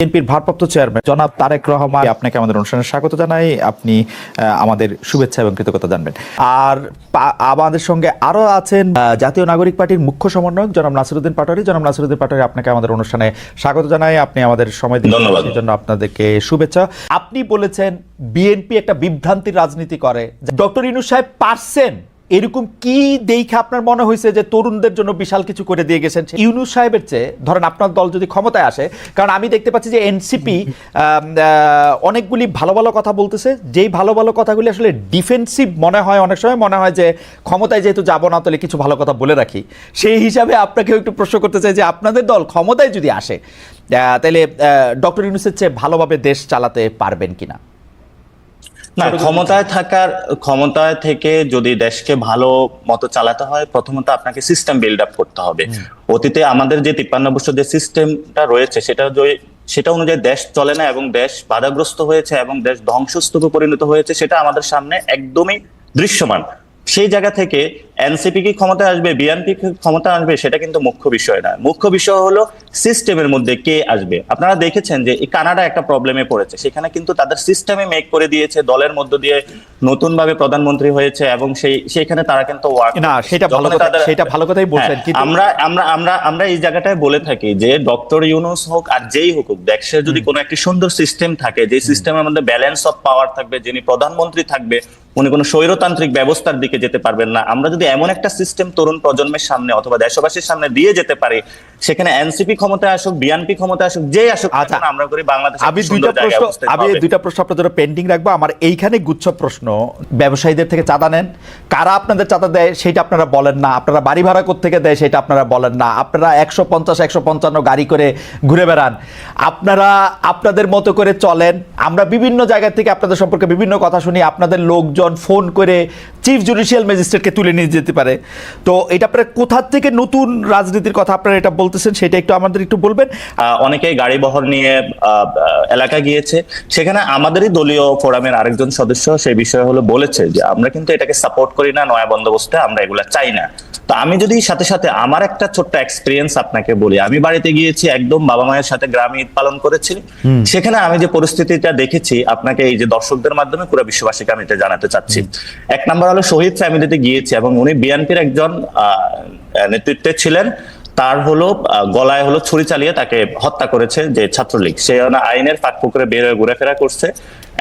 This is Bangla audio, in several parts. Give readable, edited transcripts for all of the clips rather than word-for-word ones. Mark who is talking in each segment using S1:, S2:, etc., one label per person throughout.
S1: বিএনপির ভারপ্রাপ্ত চেয়ারম্যান জনাব তারেক রহমান, আপনাকে আমাদের অনুষ্ঠানে স্বাগত জানাই। আপনি আমাদের শুভেচ্ছা এবং কৃতজ্ঞতা জানবেন। আর আমাদের সঙ্গে আরো আছেন জাতীয় নাগরিক পার্টির মুখ্য সমন্বয়ক জনাব নাসিরউদ্দিন পাটোয়ারী। জনাব নাসিরউদ্দিন পাটোয়ারী, আপনাকে আমাদের অনুষ্ঠানে স্বাগত জানাই। আপনি আমাদের সময় দিয়েছেন, সেই জন্য আপনাদেরকে শুভেচ্ছা। আপনি বলেছেন বিএনপি একটা বিভ্রান্তির রাজনীতি করে। ডক্টর ইউনূস সাহেব পারছেন এরকম কি দেখে আপনার মনে হয়েছে যে তরুণদের জন্য বিশাল কিছু করে দিয়ে গেছেন ইউনূস সাহেবের চেয়ে? ধরেন আপনার দল যদি ক্ষমতায় আসে, কারণ আমি দেখতে পাচ্ছি যে এনসিপি অনেকগুলি ভালো ভালো কথা বলতেছে, যেই ভালো ভালো কথাগুলি আসলে ডিফেন্সিভ মনে হয়, অনেক সময় মনে হয় যে ক্ষমতায় যেহেতু যাবো না তাহলে কিছু ভালো কথা বলে রাখি। সেই হিসাবে আপনাকেও একটু প্রশ্ন করতে চাই যে আপনাদের দল ক্ষমতায় যদি আসে তাহলে ডক্টর ইউনূসের চেয়ে ভালোভাবে দেশ চালাতে পারবেন কিনা?
S2: না, ক্ষমতায় থেকে যদি দেশকে ভালো মতো চালাতে হয়, প্রথমত আপনাকে সিস্টেম বিল্ড আপ করতে হবে। অতীতে আমাদের যে 53 বছর যে সিস্টেমটা রয়েছে সেটা অনুযায়ী দেশ চলে না এবং দেশ বাধাগ্রস্ত হয়েছে এবং দেশ ধ্বংসস্তূপে পরিণত হয়েছে, সেটা আমাদের সামনে একদমই দৃশ্যমান। সেই জায়গা থেকে এনসিপি কি ক্ষমতা আসবে, বিএনপি কি ক্ষমতা আসবে, সেটা কিন্তু মুখ্য বিষয় না। মুখ্য বিষয় হলো সিস্টেমের মধ্যে কে আসবে। আপনারা দেখেছেন যে এই কানাডা একটা প্রবলেমে পড়েছে, সেখানে কিন্তু তাদের সিস্টেমে মেক করে দিয়েছে, দলের মধ্য দিয়ে নতুন ভাবে প্রধানমন্ত্রী হয়েছে এবং সেইখানে তারা কিন্তু
S1: সেটা ভালো কথাই বলছেন।
S2: আমরা এই জায়গাটায় বলে থাকি যে ডক্টর ইউনূস হোক আর যেই হোক, দেশে যদি কোনো একটি সুন্দর সিস্টেম থাকে, যে সিস্টেমের মধ্যে ব্যালেন্স অফ পাওয়ার থাকবে, যিনি প্রধানমন্ত্রী থাকবে উনি কোনো স্বৈরতান্ত্রিক ব্যবস্থার দিকে যেতে পারবেন না। আমরা যদি এমন একটা সিস্টেম তরুণ প্রজন্মের সামনে অথবা দেশবাসীর সামনে দিয়ে যেতে পারি, সেখানে এনসিপি ক্ষমতায় আসুক, বিএনপি ক্ষমতায় আসুক, যেই আসুক, আমরা করি বাংলাদেশ।
S1: আমি দুইটা প্রশ্ন আপনাদের পেন্ডিং রাখবো। আমার এইখানে গুচ্ছ প্রশ্ন। ব্যবসায়ীদের থেকে চাঁদা নেন, কারা আপনাদের চাঁদা দেয় সেটা আপনারা বলেন না। আপনারা বাড়ি ভাড়া কোত্থেকে দেয় সেটা আপনারা বলেন না। আপনারা 150-155 গাড়ি করে ঘুরে বেড়ান, আপনারা আপনাদের মতো করে চলেন। আমরা বিভিন্ন জায়গা থেকে আপনাদের সম্পর্কে বিভিন্ন কথা শুনি। আপনাদের লোকজন ফোন করে চিফ জুডিশিয়াল ম্যাজিস্ট্রেটকে তুলে নিয়ে যেতে পারে। তো এটা আপনারা কোথা থেকে নতুন রাজনীতির কথা আপনারা এটা বলতেছেন, সেটা একটু আমাদের একটু বলবেন।
S2: অনেকেই গাড়ি বহর নিয়ে এলাকায় গিয়েছে, সেখানে আমাদেরই দলীয় ফোরামের আরেকজন সদস্য সেই বিষয়ে বলেছে যে আমরা কিন্তু এটাকে সাপোর্ট করি না, নয়া বন্দোবস্তে আমরা এগুলা চাই না। তো আমি যদি সাথে সাথে আমার একটা ছোট্ট এক্সপিরিয়েন্স আপনাকে বলি, আমি বাড়িতে গিয়েছি, একদম বাবা মায়ের সাথে গ্রামে ঈদ পালন করেছি। সেখানে আমি যে পরিস্থিতিটা দেখেছি, আপনাকে এই যে দর্শকদের মাধ্যমে পুরো বিশ্ববাসীকে আমি এটা জানাতে চাচ্ছি। এক নম্বর হলো শহীদ ফ্যামিলিতে গিয়েছি এবং উনি বিএনপির একজন নেতৃত্বে ছিলেন। তার গলায় ছুরি চালিয়ে তাকে হত্যা করেছে যে ছাত্রলীগ, সে আইনের ফাঁক পুকুরে বের হয়ে ঘুরেফেরা করছে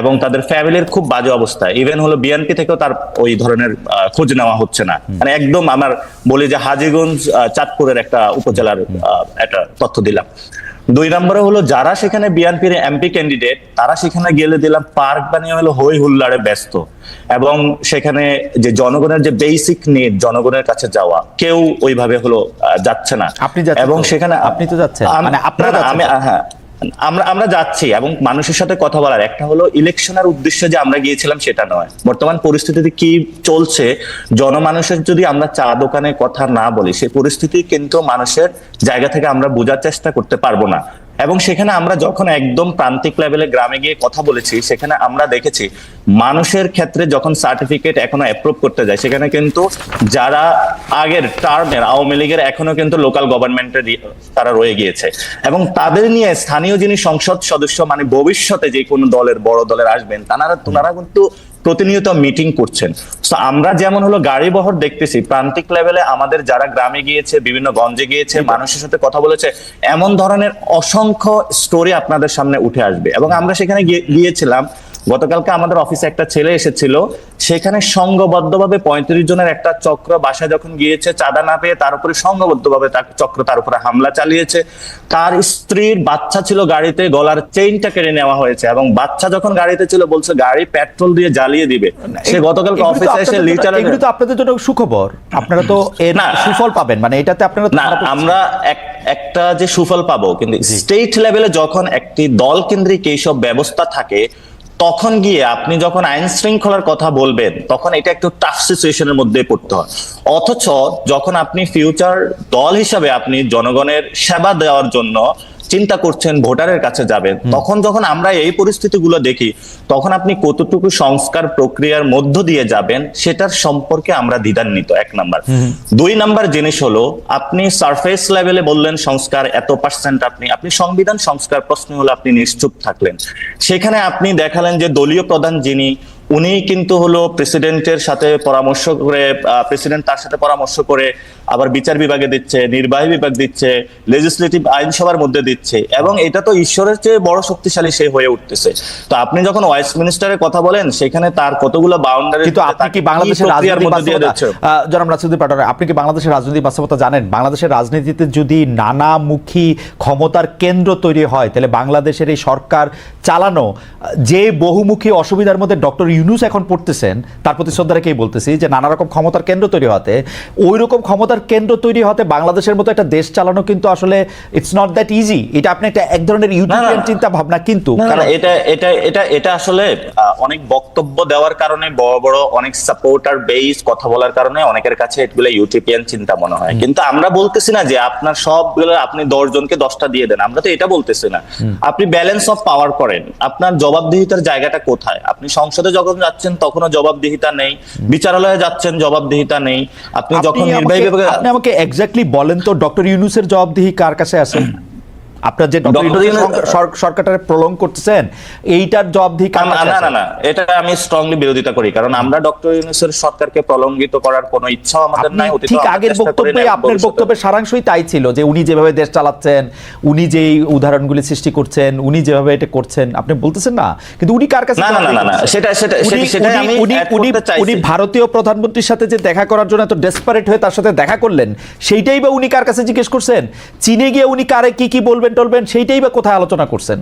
S2: এবং তাদের ফ্যামিলির খুব বাজে অবস্থা। ইভেন বিএনপি থেকেও তার ওই ধরনের খোঁজ নেওয়া হচ্ছে না। মানে একদম আমার বলি যে হাজীগঞ্জ চাঁদপুরের একটা উপজেলার একটা তথ্য দিলাম। দুই নম্বরে যারা সেখানে বিএনপির এমপি ক্যান্ডিডেট, তারা সেখানে গেলে দিলাম পার্ক বানিয়ে হই হুল্লাড়ে ব্যস্ত এবং সেখানে যে জনগণের যে বেসিক নিড, জনগণের কাছে যাওয়া, কেউ ওইভাবে যাচ্ছে না। এবং সেখানে
S1: আপনি তো যাচ্ছেন,
S2: আমরা যাচ্ছি এবং মানুষের সাথে কথা বলার। একটা ইলেকশনের উদ্দেশ্যে যে আমরা গিয়েছিলাম সেটা নয়। বর্তমান পরিস্থিতিতে কি চলছে, জনমানুষের যদি আমরা চা দোকানে কথা না বলি, সেই পরিস্থিতি কিন্তু মানুষের জায়গা থেকে আমরা বোঝার চেষ্টা করতে পারবো না। এবং সেখানে আমরা যখন একদম প্রান্তিক লেভেলে গ্রামে গিয়ে কথা বলেছি, সেখানে আমরা দেখেছি মানুষের ক্ষেত্রে যখন সার্টিফিকেট এখনো অ্যাপ্রুভ করতে যায়, সেখানে কিন্তু যারা আগের টার্মের আওয়ামী লীগের এখনো কিন্তু লোকাল গভর্নমেন্টের তারা রয়ে গিয়েছে এবং তাদের নিয়ে স্থানীয় যিনি সংসদ সদস্য, মানে ভবিষ্যতে যে কোনো দলের বড় দলের আসবেন, তারা কিন্তু প্রতিনিয়ত মিটিং করছেন। তো আমরা যেমন গাড়ি বহর দেখতেছি প্রান্তিক লেভেলে, আমাদের যারা গ্রামে গিয়েছে, বিভিন্ন গঞ্জে গিয়েছে, মানুষের সাথে কথা বলেছে, এমন ধরনের অসংখ্য স্টোরি আপনাদের সামনে উঠে আসবে। এবং আমরা সেখানে গিয়েছিলাম, গতকালকে আমাদের অফিসে একটা ছেলে এসেছিল, সেখানে সংঘবদ্ধভাবে 35 জনের একটা চক্র বাসায় যখন গিয়েছে, চাঁদা না পেয়ে তার উপরে সংঘবদ্ধভাবে চক্র তার উপরে হামলা চালিয়েছে। তার স্ত্রীর বাচ্চা ছিল গাড়িতে, গলার চেইনটা কেড়ে নেওয়া হয়েছে এবং বাচ্চা যখন গাড়িতে ছিল বলছে গাড়ি পেট্রোল দিয়ে জ্বালিয়ে দিবে। সে গতকালকে অফিসে এসে
S1: এগুলো তো আপনাদের জন্য সুখবর, আপনারা তো এর সুফল পাবেন, মানে এটাতে আপনারা
S2: না, আমরা একটা যে সুফল পাবো, কিন্তু স্টেট লেভেলে যখন একটি দল কেন্দ্রিক এইসব ব্যবস্থা থাকে, তখন গিয়ে আপনি যখন আইন শৃঙ্খলার কথা বলবেন, তখন এটা একটু টাফ সিচুয়েশনের মধ্যে পড়তে হয়। অথচ যখন আপনি ফিউচার দল হিসাবে আপনি জনগণের সেবা দেওয়ার জন্য চিন্তা করছেন ভোটারের কাছে যাবেন, তখন যখন আমরা এই পরিস্থিতিগুলো দেখি তখন আপনি কতটুকু সংস্কার প্রক্রিয়ার মধ্য দিয়ে যাবেন সেটার সম্পর্কে আমরা দ্বিধান্বিত, 1 নাম্বার। 2 নাম্বার জিনিস হলো আপনি সারফেস লেভেলে বললেন সংস্কার এত পার্সেন্ট, আপনি সংবিধান সংস্কার প্রশ্ন হলো আপনি নিশ্চুপ থাকলেন। সেখানে আপনি দেখালেন যে দলীয় প্রধান যিনি উনি কিন্তু হলো প্রেসিডেন্টের সাথে পরামর্শ করে, প্রেসিডেন্ট তার সাথে পরামর্শ করে আবার বিচার বিভাগে দিচ্ছে, নির্বাহী বিভাগ দিচ্ছে, লেজিসলেটিভ আইনসভার মধ্যে দিচ্ছে, এবং এটা তো ঈশ্বরের চেয়ে বড় শক্তিশালী সে হয়ে উঠতেছে। তো আপনি যখন ওয়েস্টমিনিস্টারের কথা বলেন সেখানে তার কতগুলো বাউন্ডারি,
S1: কিন্তু আপনি কি বাংলাদেশের রাজনৈতিক বাস্তবতা, জনাব নাসিরউদ্দিন পাটোয়ারি, আপনি কি বাংলাদেশের রাজনৈতিক বাস্তবতা জানেন? বাংলাদেশের রাজনীতিতে যদি নানামুখী ক্ষমতার কেন্দ্র তৈরি হয় তাহলে বাংলাদেশের এই সরকার চালানো যে বহুমুখী অসুবিধার মধ্যে ডক্টর ইউনূস এখন পড়তেছেন, তার প্রতি শ্রদ্ধা রেখেই বলতেছি যে নানা রকম ক্ষমতার কেন্দ্র তৈরি হতে, ওই রকম ক্ষমতার কেন্দ্র তৈরি হতে বাংলাদেশের মতো একটা দেশ চালানো কিন্তু আসলে ইটস নট দ্যাট ইজি। এটা আপনি একটা এক ধরনের ইউটোপিয়ান চিন্তা ভাবনা, কিন্তু
S2: এটা আসলে অনেক বক্তব্য দেওয়ার কারণে, বড় বড় অনেক সাপোর্টার বেস কথা বলার কারণে অনেকের কাছে এগুলো ইউটোপিয়ান চিন্তা মনে হয়। কিন্তু আমরা বলতেছি না যে আপনার সবগুলো আপনি 10 জনকে 10টা দিয়ে দেন, আমরা তো এটা বলতেছি না। আপনি ব্যালেন্স অফ পাওয়ার করেন, আপনার জবাবদিহিতার জায়গাটা কোথায়? আপনি সংসদে যখন যাচ্ছেন তখনও জবাবদিহিতা নেই, বিচারালয়ে যাচ্ছেন জবাবদিহিতা নেই, আপনি যখন নির্বাহী বিভাগে,
S1: আপনি আমাকে এক্স্যাক্টলি বলেন তো ডক্টর ইউনূসের জবাবদিহি কার কাছে আছে? আপনার যে সরকারটারে প্রলং করতেছেন এইটার জবাবদিহি কার কাছে আছে?
S2: না, এটা আমি স্ট্রংলি বিরোধিতা করি, কারণ আমরা ডক্টর ইউনূসের সরকারকে প্রলঙ্গিত করার কোনো ইচ্ছাও আমাদের নাই।
S1: ঠিক আগের বক্তব্যে আপনার বক্তব্যের সারাংশই তাই ছিল যে উনি যেভাবে দেশ চালাচ্ছেন, উনি যেই উদাহরণগুলি সৃষ্টি করছেন, উনি যেভাবে এটা করছেন, আপনি বলতেছেন না, কিন্তু উনি কার কাছে? উনি ভারতীয় প্রধানমন্ত্রীর সাথে যে দেখা করার জন্য এত ডেসপারেট হয়ে তার সাথে দেখা করলেন, সেইটাই বা উনি কার কাছে জিজ্ঞেস করছেন? চীনে গিয়ে উনি কারে কি বলবেন টলবেন সেইটাই বা কোথায় আলোচনা করছেন?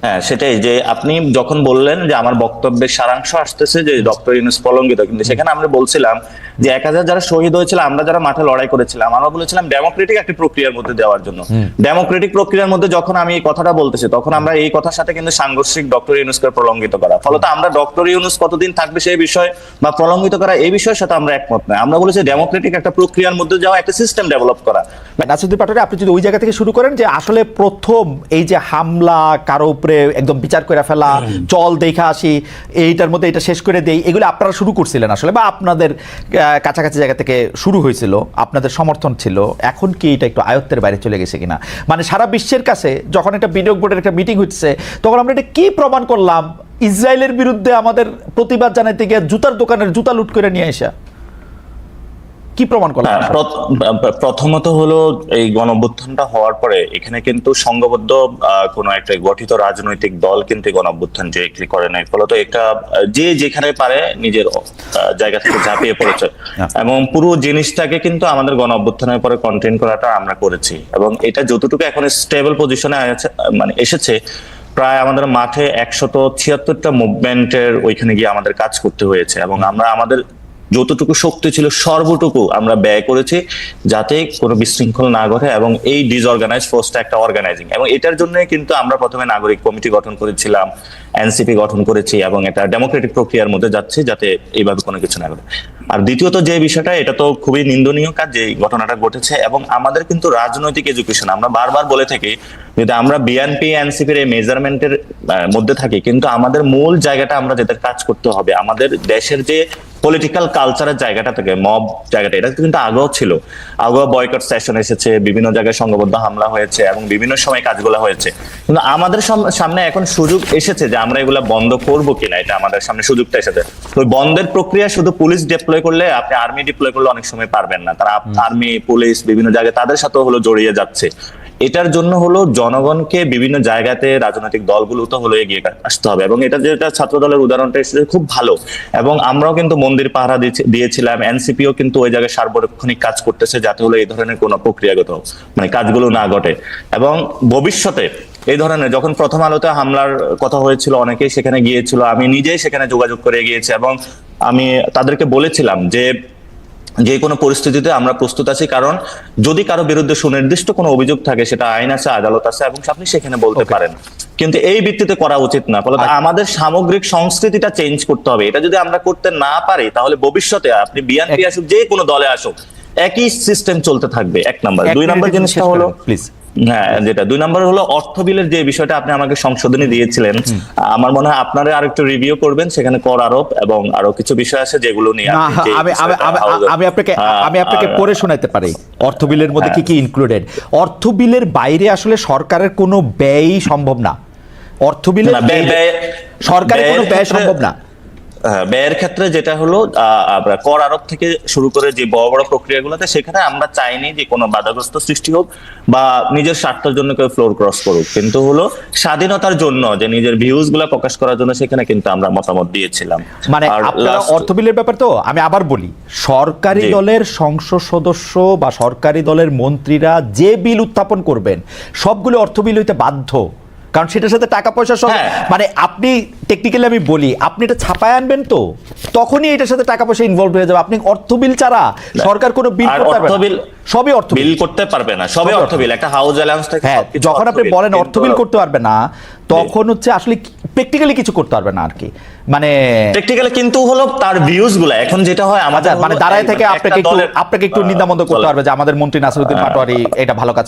S2: হ্যাঁ, সেটাই যে আপনি যখন বললেন যে আমার বক্তব্যের সারাংশ আসতেছে যে ডক্টর ইউনূস প্রলঙ্গিত, কিন্তু সেখানে আমরা বলছিলাম যে 1000 যারা শহীদ হয়েছিল, আমরা যারা মাঠে লড়াই করেছিলাম, আমরা বলেছিলাম ডেমোক্রেটিক একটি প্রক্রিয়ার মধ্যে দেওয়ার জন্য। ডেমোক্রেটিক প্রক্রিয়ার মধ্যে যখন আমি এই কথাটা বলতেছি তখন আমরা এই কথার সাথে কিন্তু সাংঘর্ষিক ডক্টর ইউনূসকে প্রলঙ্গিত করা, ফলত আমরা ডক্টর ইউনূস কতদিন থাকবে সেই বিষয় বা প্রলঙ্গিত করা এই বিষয়ের সাথে আমরা একমত নয়। আমরা বলেছি ডেমোক্রেটিক একটা প্রক্রিয়ার মধ্যে যাওয়া, একটা সিস্টেম ডেভেলপ করা।
S1: নাসিরউদ্দিন পাটোয়ারি, আপনি যদি ওই জায়গা থেকে শুরু করেন যে আসলে প্রথম এই যে হামলা, কারো উপরে একদম বিচার করে ফেলা, চল দেখা আসি, এইটার মধ্যে এটা শেষ করে দেই, এগুলো আপনারা শুরু করছিলেন আসলে, বা আপনাদের কাছাকাছি জায়গা থেকে শুরু হয়েছিল, আপনাদের সমর্থন ছিল, এখন কি এটা একটু আয়ত্তের বাইরে চলে গেছে কিনা? মানে সারা বিশ্বের কাছে যখন একটা বিনিয়োগ বোর্ডের একটা মিটিং হচ্ছে তখন আমরা এটা কি প্রমাণ করলাম? ইসরায়েলের বিরুদ্ধে আমাদের প্রতিবাদ জানাইতে গিয়ে জুতার দোকানের জুতা লুট করে নিয়ে আসা, কি প্রমাণ করলাম?
S2: প্রথমত হলো এই গণঅভ্যুত্থানটা হওয়ার পরে এখানে কিন্তু সংঘবদ্ধ কোনো একটা গঠিত রাজনৈতিক দল কিন্তু গণঅভ্যুত্থান ডিরেক্টলি করে নাই, ফলত একটা যে যেখানে পারে নিজের জায়গা থেকে ঝাঁপিয়ে পড়েছে, এবং পুরো জিনিসটাকে কিন্তু আমাদের গণঅভ্যুত্থানের পরে কন্টেইন করাটা আমরা করেছি, এবং এটা যতটুকু এখন স্টেবল পজিশনে মানে এসেছে, প্রায় আমাদের মাঠে 176টা মুভমেন্টের ওইখানে গিয়ে আমাদের কাজ করতে হয়েছে, এবং আমরা আমাদের যতটুকু শক্তি ছিল সর্বটুকু আমরা ব্যয় করেছি যাতে কোনো বিশৃঙ্খলা না ঘটে, এবং এই ডিসঅর্গানাইজ ফোর্সটা একটা অর্গানাইজিং, এবং এটার জন্য কিন্তু আমরা প্রথমে নাগরিক কমিটি গঠন করেছিলাম, এনসিপি গঠন করেছি, এবং এটা ডেমোক্রেটিক প্রক্রিয়ার মধ্যে যাচ্ছে যাতে এইভাবে কোনো কিছু না ঘটে। আর দ্বিতীয়ত যে বিষয়টা, এটা তো খুবই নিন্দনীয় কাজ যে ঘটনাটা ঘটেছে, এবং আমাদের কিন্তু রাজনৈতিক এডুকেশন, আমরা বারবার বলে থাকি যদি আমরা বিএনপি এনসিপির এই মেজারমেন্টের মধ্যে থাকি, কিন্তু আমাদের মূল জায়গাটা আমরা যেটা কাজ করতে হবে, আমাদের দেশের যে পলিটিক্যাল কালচারের জায়গাটা থেকে মব জায়গাটা, এটা কিন্তু আগেও ছিল, আগেও বয়কট সেশন এসেছে, বিভিন্ন জায়গায় সংঘবদ্ধ হামলা হয়েছে, এবং বিভিন্ন সময় কাজগুলো হয়েছে, কিন্তু আমাদের সামনে এখন সুযোগ এসেছে যে আমরা এগুলা বন্ধ করবো কিনা, এটা আমাদের সামনে সুযোগটা এসেছে। তো বন্ধের প্রক্রিয়া শুধু পুলিশ ডিপ্লয় করলে, আপনি আর্মি ডিপ্লয় করলে অনেক সময় পারবেন না, তারা আর্মি পুলিশ বিভিন্ন জায়গায় তাদের সাথেও হলো জড়িয়ে যাচ্ছে। এটার জন্য হলো জনগণকে বিভিন্ন জায়গাতে রাজনৈতিক দলগুলো তো হলো এগিয়ে আসতে হবে, এবং এটা যেটা ছাত্র দলের উদাহরণটা এসেছে খুব ভালো, এবং আমরাও কিন্তু মন্দির পাহারা দিয়েছিলাম, এনসিপিও কিন্তু ওই জায়গায় সার্বক্ষণিক কাজ করতেছে যাতে হলো এই ধরনের কোনো প্রক্রিয়াগত মানে কাজগুলো না ঘটে, এবং ভবিষ্যতে এই ধরনের যখন প্রথম আলোতে হামলার কথা হয়েছিল অনেকেই সেখানে গিয়েছিল, আমি নিজেই সেখানে যোগাযোগ করে গিয়েছি, এবং আমি তাদেরকে বলেছিলাম যে কোনো পরিস্থিতিতে আমরা প্রস্তুত আছি, কারণ যদি কারো বিরুদ্ধে সুনির্দিষ্ট কোনো অভিযোগ থাকে সেটা আইন আছে, আদালত আছে, এবং আপনি সেখানে বলতে পারেন, কিন্তু এই ভিত্তিতে করা উচিত না। ফলে আমাদের সামগ্রিক সংস্কৃতিটা চেঞ্জ করতে হবে, এটা যদি আমরা করতে না পারি তাহলে ভবিষ্যতে আপনি বিএনপি আসুক, যে কোনো দলে আসুক, একই সিস্টেম চলতে থাকবে, 1 নাম্বার। 2 নাম্বার জিনিসটা হলো হ্যাঁ, যেটা 2 নম্বর হলো অর্থ বিলের যে বিষয়টা আপনি আমাকে সংশোধনী দিয়েছিলেন, আমার মনে হয় আপনারা আরেকটু রিভিউ করবেন, সেখানে কর আরোপ এবং আরো কিছু বিষয় আছে যেগুলো নিয়ে
S1: না,
S2: আপনি যে বিষয়টা
S1: আমি আপনাকে পড়ে শোনাতে পারি অর্থ বিলের মধ্যে কি কি ইনক্লুডেড। অর্থ বিলের বাইরে আসলে সরকারের কোনো ব্যয়ই সম্ভব না। অর্থ বিলের সরকারের কোনো ব্যয় সম্ভব না।
S2: ব্যয়ের ক্ষেত্রে যেটা হলো আমরা কর আরোপ থেকে শুরু করে যে বড় বড় প্রক্রিয়াগুলোতে, সেখানে আমরা চাইনি যে কোনো বাধাগ্রস্ত সৃষ্টি হোক বা নিজের স্বার্থের জন্য কেউ ফ্লোর ক্রস করুক, কিন্তু হলো স্বাধীনতার জন্য যে নিজের ভিউজ গুলা প্রকাশ করার জন্য সেখানে কিন্তু আমরা মতামত দিয়েছিলাম।
S1: মানে আপনারা অর্থ বিলের ব্যাপার তো আমি আবার বলি, সরকারি দলের সংসদ সদস্য বা সরকারি দলের মন্ত্রীরা যে বিল উত্থাপন করবেন সবগুলো অর্থ বিল হইতে বাধ্য, কারণ সেটার সাথে টাকা পয়সা সব, মানে আপনি টেকনিক্যালি আমি বলি, আপনি এটা ছাপায় আনবেন তো তখনই এটার সাথে টাকা পয়সা ইনভলভ হয়ে যাবে। আপনি অর্থ বিল ছাড়া সরকার কোনো বিল করতে পারবে না, সবই অর্থ বিল
S2: করতে পারবে না, সবই অর্থ বিল, একটা হাউস অ্যালাউন্স থেকে।
S1: হ্যাঁ, যখন আপনি বলেন অর্থ বিল করতে পারবে না, তখন হচ্ছে আসলে প্র্যাকটিক্যালি কিছু করতে পারবে না আর কি, মানে
S2: প্র্যাকটিক্যালি কিন্তু হলো তার ভিউজ গুলা এখন যেটা হয় আমাদের
S1: মানে দাঁড়ায় থেকে আপনাকে একটু নিন্দামন্দ করতে পারবে যে আমাদের মন্ত্রী নাসিরউদ্দিন পাটোয়ারি এটা ভালো কাজ